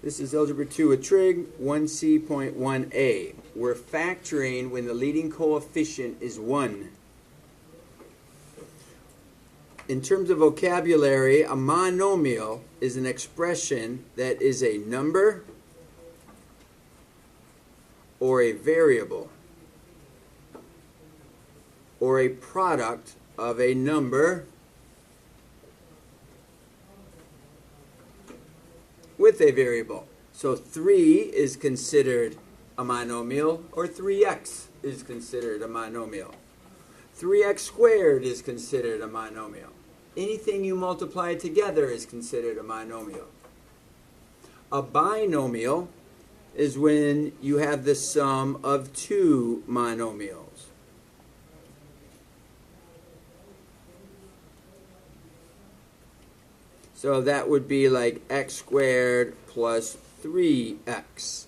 This is Algebra 2 with trig, 1C.1a. We're factoring when the leading coefficient is 1. In terms of vocabulary, a monomial is an expression that is a number or a variable or a product of a number with a variable. So 3 is considered a monomial, or 3x is considered a monomial. 3x squared is considered a monomial. Anything you multiply together is considered a monomial. A binomial is when you have the sum of two monomials. So that would be like x squared plus 3x.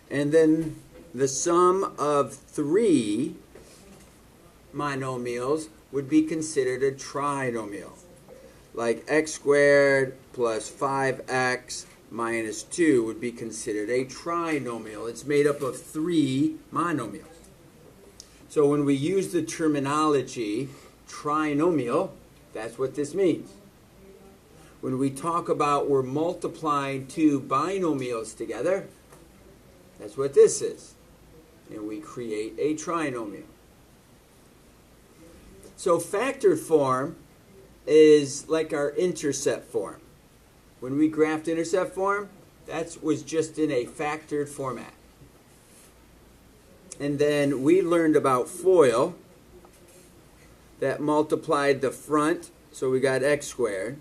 And then the sum of three monomials would be considered a trinomial. Like x squared plus 5x minus 2 would be considered a trinomial. It's made up of three monomials. So when we use the terminology trinomial, that's what this means. When we talk about we're multiplying two binomials together, that's what this is. And we create a trinomial. So factored form is like our intercept form. When we graphed intercept form, that was just in a factored format. And then we learned about FOIL, that multiplied the front, so we got x squared,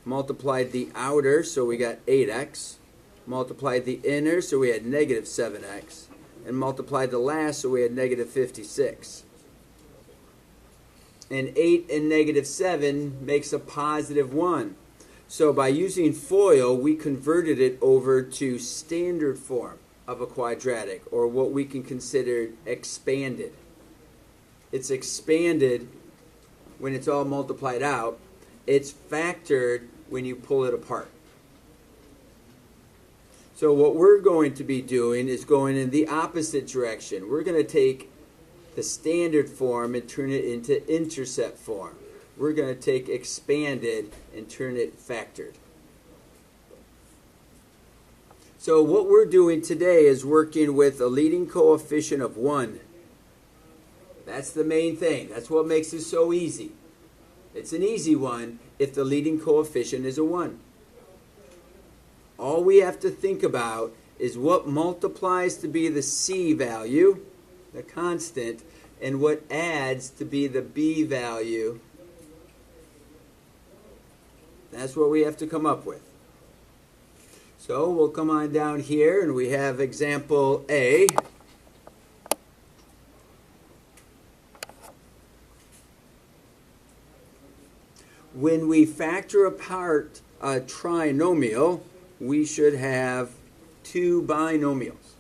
multiplied the outer, so we got 8x, multiplied the inner, so we had negative 7x, and multiplied the last, so we had negative 56. And 8 and negative 7 makes a positive 1. So by using FOIL, we converted it over to standard form of a quadratic, or what we can consider expanded. It's expanded when it's all multiplied out. It's factored when you pull it apart. So what we're going to be doing is going in the opposite direction. We're going to take the standard form and turn it into intercept form. We're going to take expanded and turn it factored. So what we're doing today is working with a leading coefficient of 1. That's the main thing. That's what makes it so easy. It's an easy one if the leading coefficient is a 1. All we have to think about is what multiplies to be the c value, the constant, and what adds to be the b value. That's what we have to come up with. So we'll come on down here and we have example A. When we factor apart a trinomial, we should have two binomials.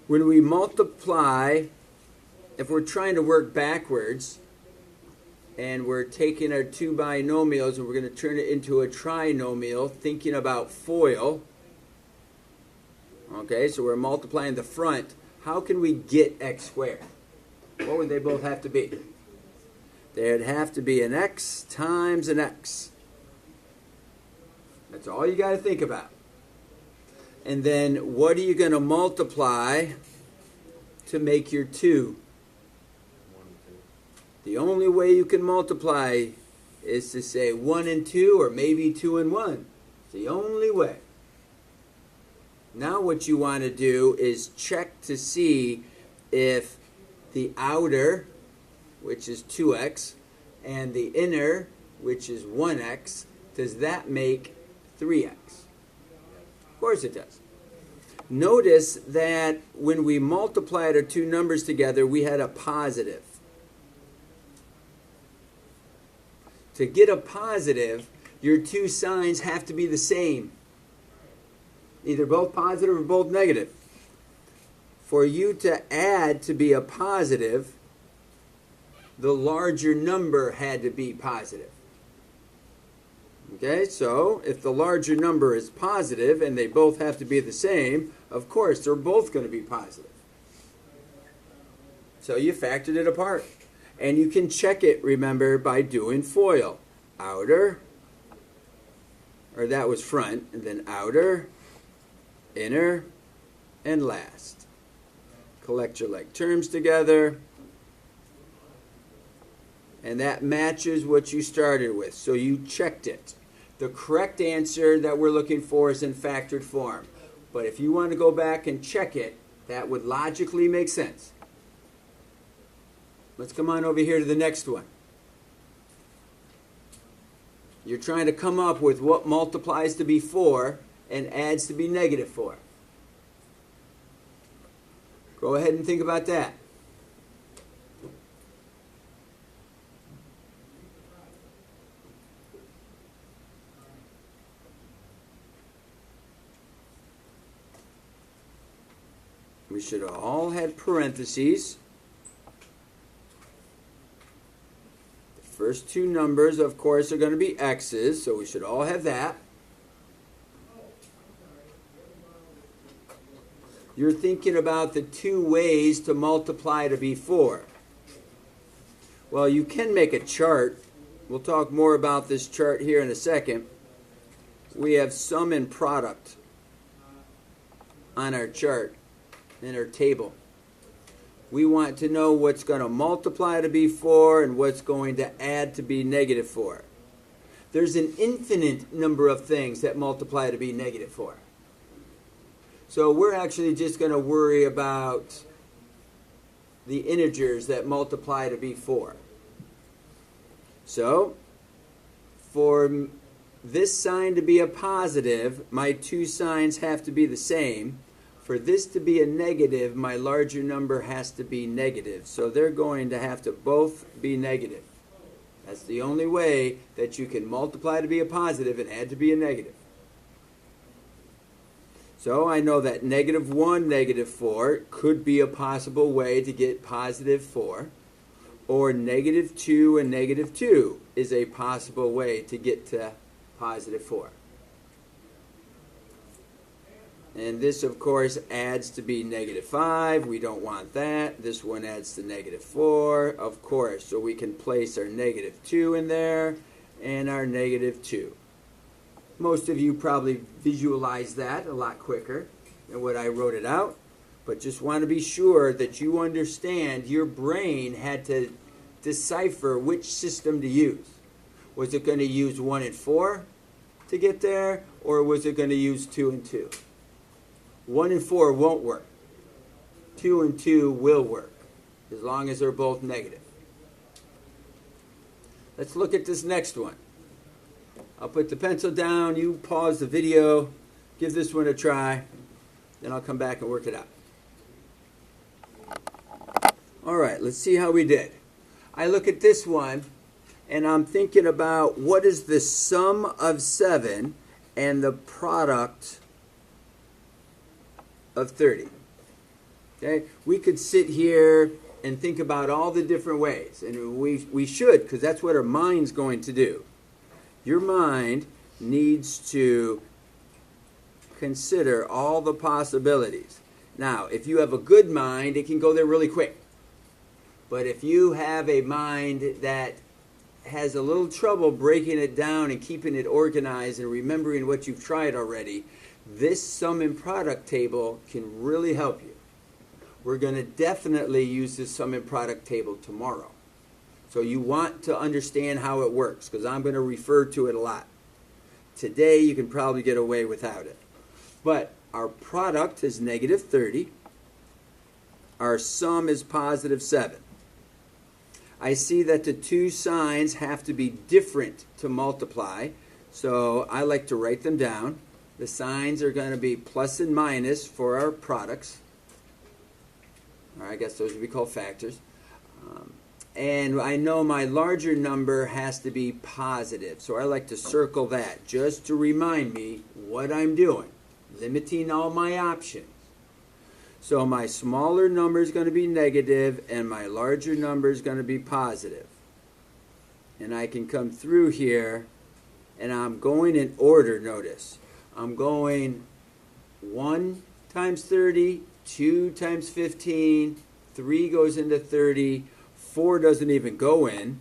When we multiply, if we're trying to work backwards, and we're taking our two binomials and we're going to turn it into a trinomial, thinking about FOIL. Okay, so we're multiplying the front. How can we get x squared? What would they both have to be? They'd have to be an x times an x. That's all you got to think about. And then what are you going to multiply to make your 2? The only way you can multiply is to say 1 and 2, or maybe 2 and 1. It's the only way. Now what you want to do is check to see if the outer, which is 2x, and the inner, which is 1x, does that make 3x? Of course it does. Notice that when we multiplied our two numbers together, we had a positive. To get a positive, your two signs have to be the same. Either both positive or both negative. For you to add to be a positive, the larger number had to be positive. Okay, so if the larger number is positive and they both have to be the same, of course they're both going to be positive. So you factored it apart. And you can check it, remember, by doing FOIL. Outer, or that was front, and then outer, inner, and last. Collect your like terms together. And that matches what you started with. So you checked it. The correct answer that we're looking for is in factored form. But if you want to go back and check it, that would logically make sense. Let's come on over here to the next one. You're trying to come up with what multiplies to be 4 and adds to be negative 4. Go ahead and think about that. We should have all had parentheses. The first two numbers, of course, are going to be x's, so we should all have that. You're thinking about the two ways to multiply to be 4. Well, you can make a chart. We'll talk more about this chart here in a second. We have sum and product on our chart, in our table. We want to know what's going to multiply to be 4 and what's going to add to be negative 4. There's an infinite number of things that multiply to be negative 4. So we're actually just going to worry about the integers that multiply to be 4. So for this sign to be a positive, my two signs have to be the same. For this to be a negative, my larger number has to be negative. So they're going to have to both be negative. That's the only way that you can multiply to be a positive and add to be a negative. So I know that negative 1, negative 4 could be a possible way to get positive 4. Or negative 2 and negative 2 is a possible way to get to positive 4. And this, of course, adds to be negative 5. We don't want that. This one adds to negative 4, of course. So we can place our negative 2 in there and our negative 2. Most of you probably visualize that a lot quicker than what I wrote it out. But just want to be sure that you understand your brain had to decipher which system to use. Was it going to use 1 and 4 to get there? Or was it going to use 2 and 2? 1 and 4 won't work. 2 and 2 will work, as long as they're both negative. Let's look at this next one. I'll put the pencil down, you pause the video, give this one a try, then I'll come back and work it out. Alright, let's see how we did. I look at this one, and I'm thinking about what is the sum of 7 and the product of 30. Okay, we could sit here and think about all the different ways, and we should, because that's what our mind's going to do. Your mind needs to consider all the possibilities. Now, if you have a good mind, it can go there really quick. But if you have a mind that has a little trouble breaking it down and keeping it organized and remembering what you've tried already, this sum and product table can really help you. We're going to definitely use this sum and product table tomorrow. So you want to understand how it works, because I'm going to refer to it a lot. Today you can probably get away without it. But our product is negative 30. Our sum is positive 7. I see that the two signs have to be different to multiply, so I like to write them down. The signs are going to be plus and minus for our products. Or I guess those would be called factors. And I know my larger number has to be positive, so I like to circle that just to remind me what I'm doing, limiting all my options. So my smaller number is going to be negative and my larger number is going to be positive. And I can come through here and I'm going in order, notice. I'm going 1 times 30, 2 times 15, 3 goes into 30, 4 doesn't even go in,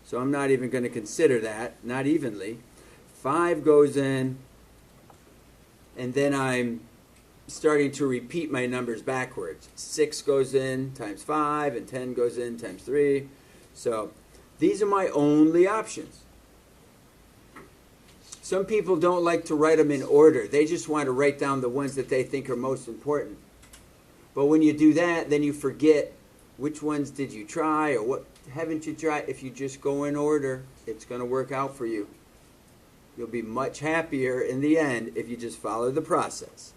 so I'm not even going to consider that, not evenly. 5 goes in, and then I'm starting to repeat my numbers backwards. 6 goes in times 5, and 10 goes in times 3. So these are my only options. Some people don't like to write them in order. They just want to write down the ones that they think are most important. But when you do that, then you forget which ones did you try or what haven't you tried. If you just go in order, it's going to work out for you. You'll be much happier in the end if you just follow the process.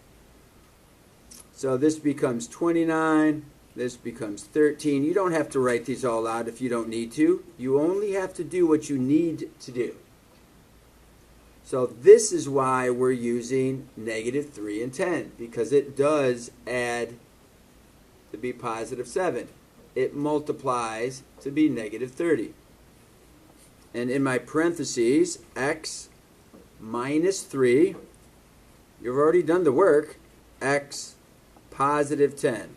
So this becomes 29. This becomes 13. You don't have to write these all out if you don't need to. You only have to do what you need to do. So this is why we're using negative 3 and 10, because it does add to be positive 7. It multiplies to be negative 30. And in my parentheses, x minus 3, you've already done the work, x positive 10.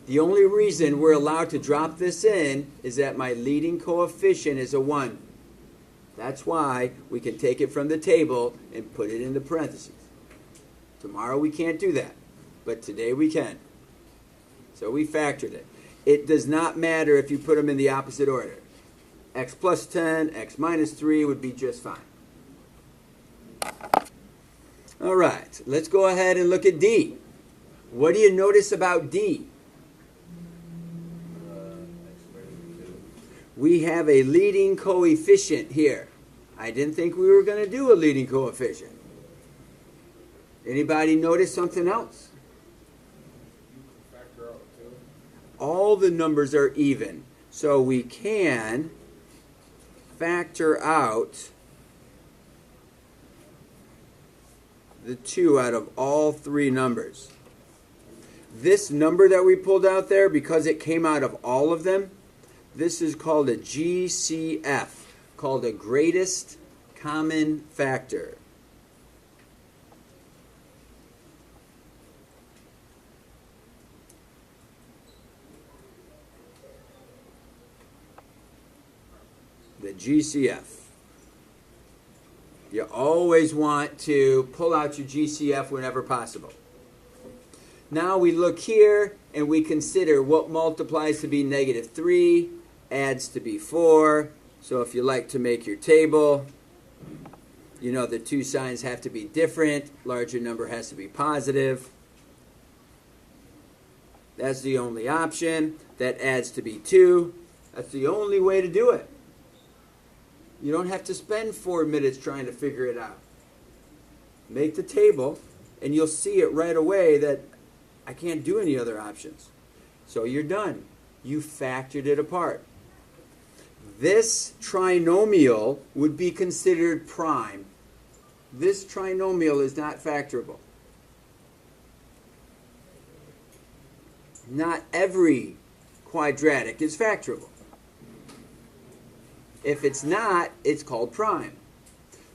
The only reason we're allowed to drop this in is that my leading coefficient is a 1. That's why we can take it from the table and put it in the parentheses. Tomorrow we can't do that, but today we can. So we factored it. It does not matter if you put them in the opposite order. X plus 10, x minus 3 would be just fine. All right, let's go ahead and look at D. What do you notice about D? We have a leading coefficient here. I didn't think we were going to do a leading coefficient. Anybody notice something else? All the numbers are even. So we can factor out the 2 out of all 3 numbers. This number that we pulled out there, because it came out of all of them, this is called a GCF, called a greatest common factor. The GCF. You always want to pull out your GCF whenever possible. Now we look here and we consider what multiplies to be negative 3, adds to be 4. So if you like to make your table, you know the 2 signs have to be different. Larger number has to be positive. That's the only option. That adds to be 2. That's the only way to do it. You don't have to spend 4 minutes trying to figure it out. Make the table and you'll see it right away that I can't do any other options. So you're done. You factored it apart. This trinomial would be considered prime. This trinomial is not factorable. Not every quadratic is factorable. If it's not, it's called prime.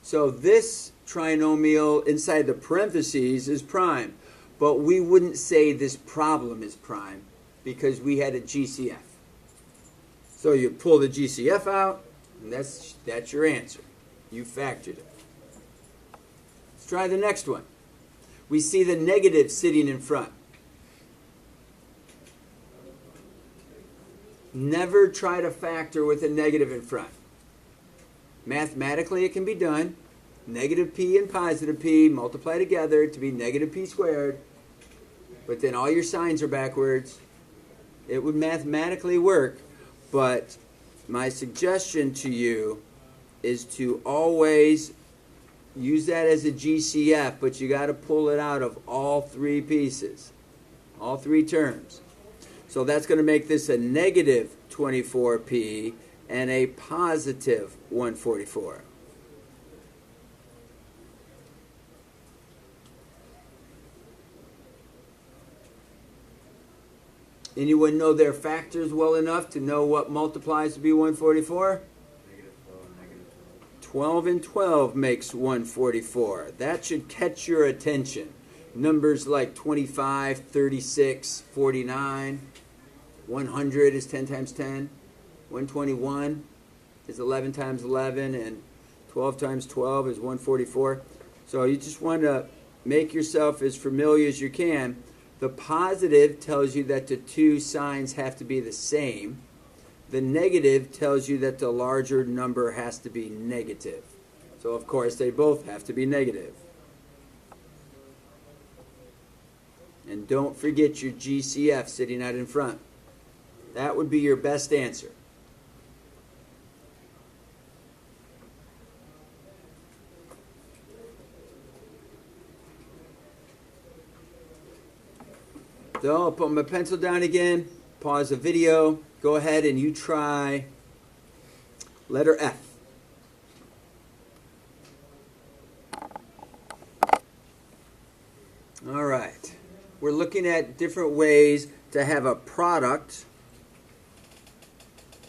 So this trinomial inside the parentheses is prime. But we wouldn't say this problem is prime because we had a GCF. So you pull the GCF out, and that's your answer. You factored it. Let's try the next one. We see the negative sitting in front. Never try to factor with a negative in front. Mathematically, it can be done. Negative p and positive p multiply together to be negative p squared. But then all your signs are backwards. It would mathematically work. But my suggestion to you is to always use that as a GCF, but you got to pull it out of all 3 pieces, all 3 terms. So that's going to make this a negative 24p and a positive 144. Anyone know their factors well enough to know what multiplies to be 144? Negative 12 and negative 12 and 12 makes 144. That should catch your attention. Numbers like 25, 36, 49, 100 is 10 times 10, 121 is 11 times 11, and 12 times 12 is 144. So you just want to make yourself as familiar as you can. The positive tells you that the two signs have to be the same. The negative tells you that the larger number has to be negative. So, of course, they both have to be negative. And don't forget your GCF sitting out in front. That would be your best answer. So I'll put my pencil down again, pause the video, go ahead and you try letter F. All right. We're looking at different ways to have a product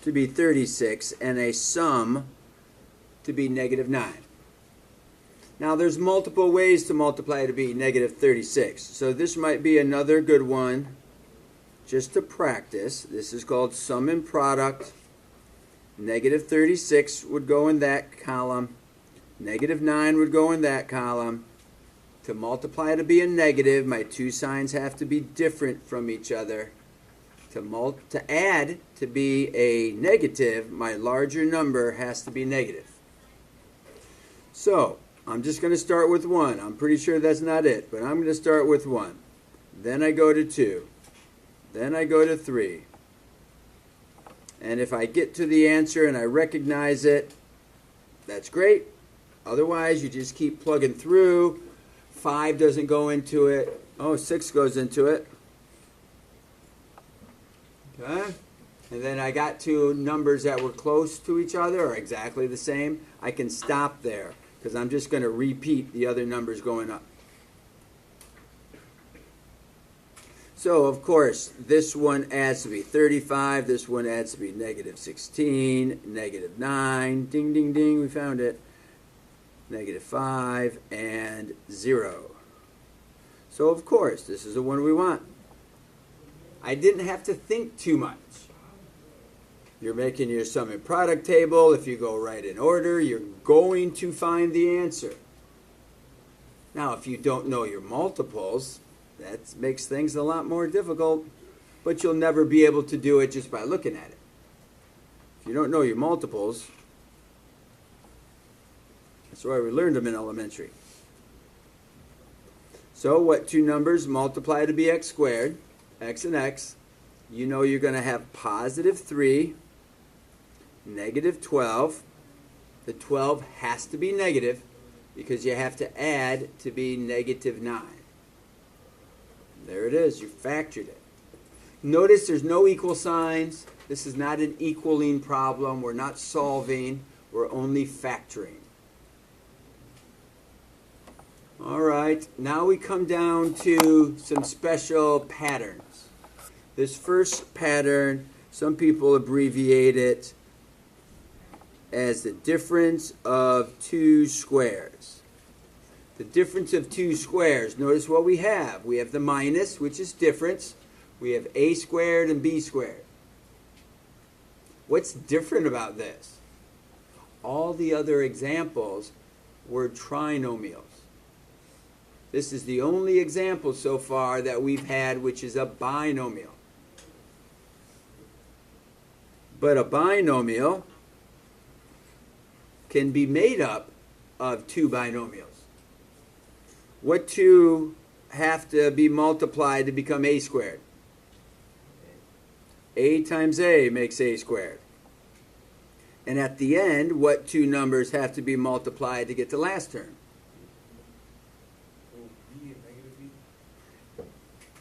to be 36 and a sum to be negative 9. Now, there's multiple ways to multiply to be negative 36. So this might be another good one just to practice. This is called sum and product. Negative 36 would go in that column. Negative 9 would go in that column. To multiply to be a negative, my two signs have to be different from each other. To add to be a negative, my larger number has to be negative. So, I'm just going to start with 1. I'm pretty sure that's not it, but I'm going to start with 1. Then I go to 2. Then I go to 3. And if I get to the answer and I recognize it, that's great. Otherwise, you just keep plugging through. 5 doesn't go into it. Oh, 6 goes into it. Okay? And then I got two numbers that were close to each other or exactly the same. I can stop there because I'm just going to repeat the other numbers going up. So, of course, this one adds to be 35. This one adds to be negative 16, negative 9. Ding, ding, ding, we found it. Negative 5, and 0. So, of course, this is the one we want. I didn't have to think too much. You're making your sum and product table. If you go right in order, you're going to find the answer. Now, if you don't know your multiples, that makes things a lot more difficult, but you'll never be able to do it just by looking at it. If you don't know your multiples, that's why we learned them in elementary. So what two numbers multiply to be x squared, x and x? You know you're going to have positive 3, negative 12. The 12 has to be negative because you have to add to be negative 9. There it is. You factored it. Notice there's no equal signs. This is not an equaling problem. We're not solving. We're only factoring. All right. Now we come down to some special patterns. This first pattern, some people abbreviate it as the difference of two squares. The difference of two squares. Notice what we have. We have the minus, which is difference. We have a squared and b squared. What's different about this? All the other examples were trinomials. This is the only example so far that we've had which is a binomial. But a binomial can be made up of two binomials. What two have to be multiplied to become a squared? A times a makes a squared. And at the end, what two numbers have to be multiplied to get the last term?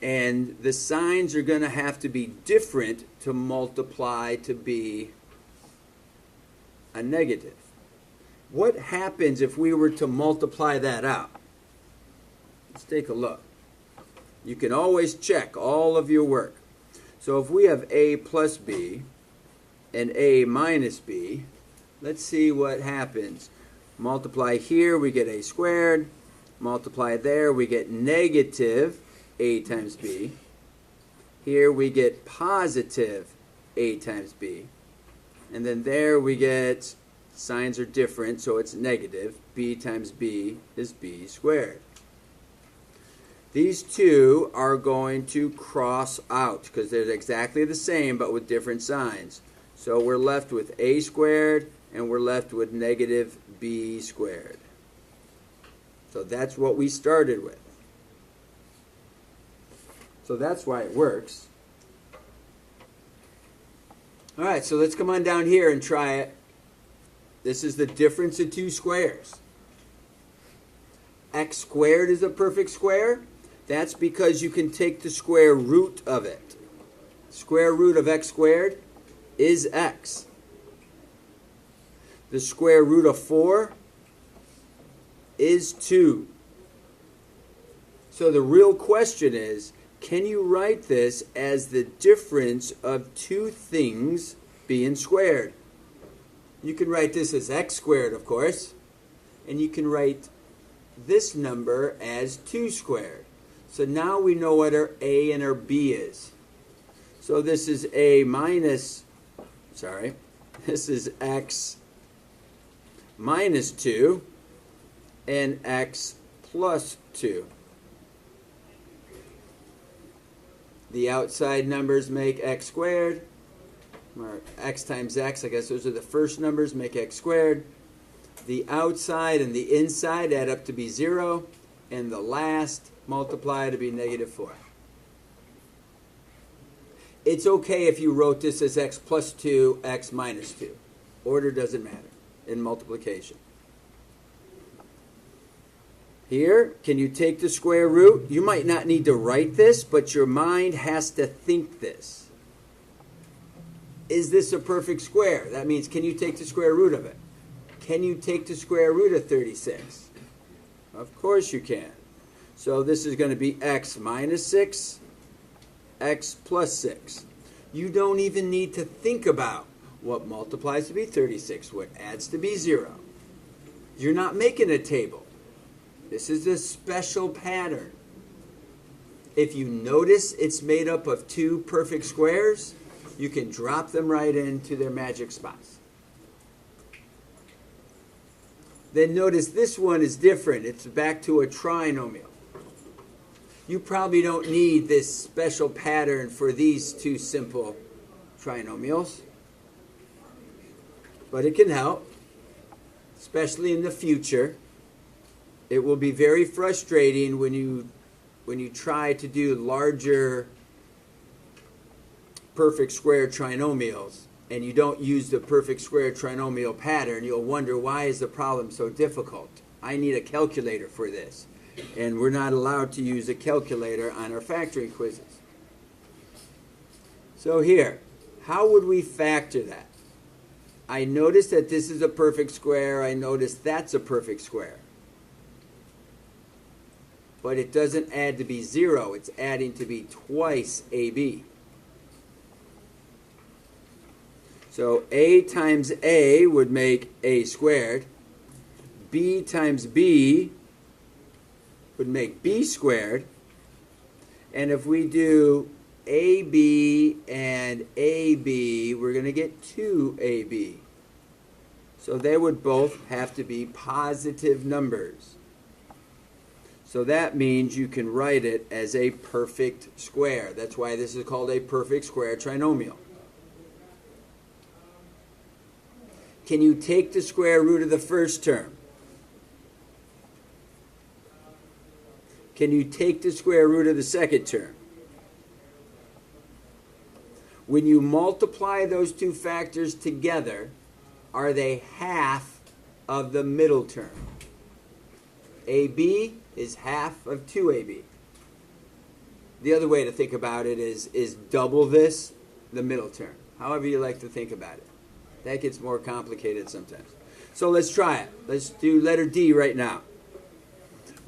And the signs are going to have to be different to multiply to be a negative. What happens if we were to multiply that out? Let's take a look. You can always check all of your work. So if we have a plus b and a minus b, let's see what happens. Multiply here, we get a squared. Multiply there, we get negative a times b. Here we get positive a times b. And then there we get, signs are different, so it's negative. B times b is b squared. These two are going to cross out because they're exactly the same but with different signs. So we're left with a squared and we're left with negative b squared. So that's what we started with. So that's why it works. All right, so let's come on down here and try it. This is the difference of two squares. X squared is a perfect square. That's because you can take the square root of it. Square root of x squared is x. The square root of 4 is 2. So the real question is, can you write this as the difference of two things being squared? You can write this as x squared, of course, and you can write this number as 2 squared. So now we know what our a and our b is. So this is this is x minus 2 and x plus 2. The outside numbers make x squared, or x times x, I guess those are the first numbers, make x squared. The outside and the inside add up to be 0, and the last multiply to be negative 4. It's okay if you wrote this as x plus 2, x minus 2. Order doesn't matter in multiplication. Here, can you take the square root? You might not need to write this, but your mind has to think this. Is this a perfect square? That means, can you take the square root of it? Can you take the square root of 36? Of course you can. So this is going to be x minus 6, x plus 6. You don't even need to think about what multiplies to be 36, what adds to be 0. You're not making a table. This is a special pattern. If you notice it's made up of two perfect squares, you can drop them right into their magic spots. Then notice this one is different. It's back to a trinomial. You probably don't need this special pattern for these two simple trinomials, but it can help, especially in the future. It will be very frustrating when you try to do larger perfect square trinomials and you don't use the perfect square trinomial pattern. You'll wonder, why is the problem so difficult? I need a calculator for this. And we're not allowed to use a calculator on our factoring quizzes. So here, how would we factor that? I notice that this is a perfect square. I notice that's a perfect square. But it doesn't add to be 0. It's adding to be twice AB. So A times A would make A squared. B times B would make B squared. And if we do AB and AB, we're going to get 2AB. So they would both have to be positive numbers. So that means you can write it as a perfect square. That's why this is called a perfect square trinomial. Can you take the square root of the first term? Can you take the square root of the second term? When you multiply those two factors together, are they half of the middle term? AB is half of 2AB. The other way to think about it is double this, the middle term. However you like to think about it. That gets more complicated sometimes. So let's try it. Let's do letter D right now.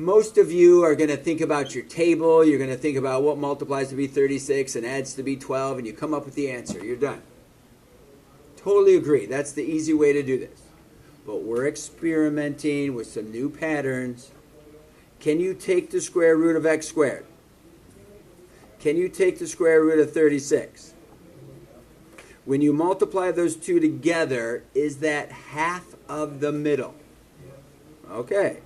Most of you are going to think about your table. You're going to think about what multiplies to be 36 and adds to be 12, and you come up with the answer. You're done. Totally agree. That's the easy way to do this. But we're experimenting with some new patterns. Can you take the square root of x squared? Can you take the square root of 36? When you multiply those two together, is that half of the middle? Okay.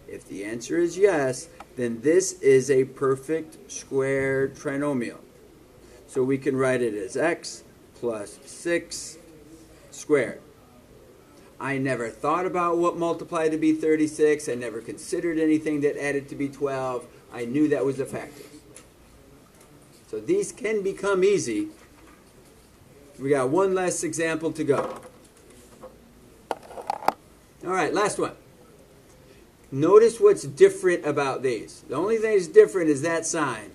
If the answer is yes, then this is a perfect square trinomial. So we can write it as x plus 6 squared. I never thought about what multiplied to be 36. I never considered anything that added to be 12. I knew that was a factor. So these can become easy. We got one less example to go. All right, last one. Notice what's different about these. The only thing that's different is that sign.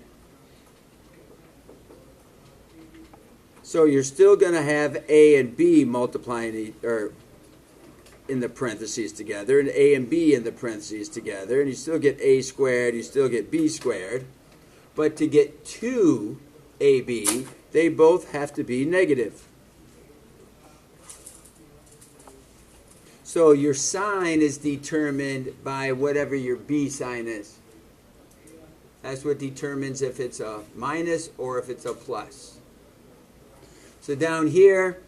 So you're still going to have a and b multiplying or in the parentheses together, and a and b in the parentheses together, and you still get a squared, you still get b squared. But to get 2ab, they both have to be negative. So your sign is determined by whatever your b sign is. That's what determines if it's a minus or if it's a plus. So down here,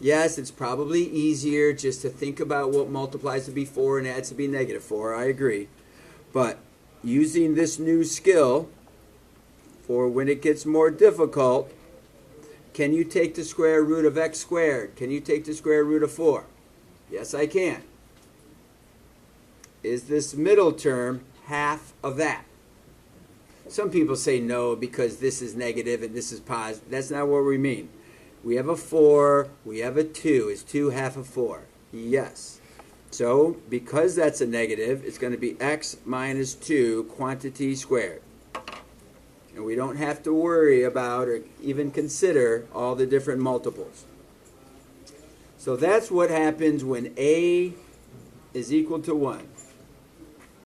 yes, it's probably easier just to think about what multiplies to be 4 and adds to be negative 4. I agree. But using this new skill for when it gets more difficult, can you take the square root of x squared? Can you take the square root of 4? Yes, I can. Is this middle term half of that? Some people say no because this is negative and this is positive. That's not what we mean. We have a 4, we have a 2. Is 2 half of 4? Yes. So, because that's a negative, it's going to be x minus 2 quantity squared. And we don't have to worry about or even consider all the different multiples. So that's what happens when a is equal to 1.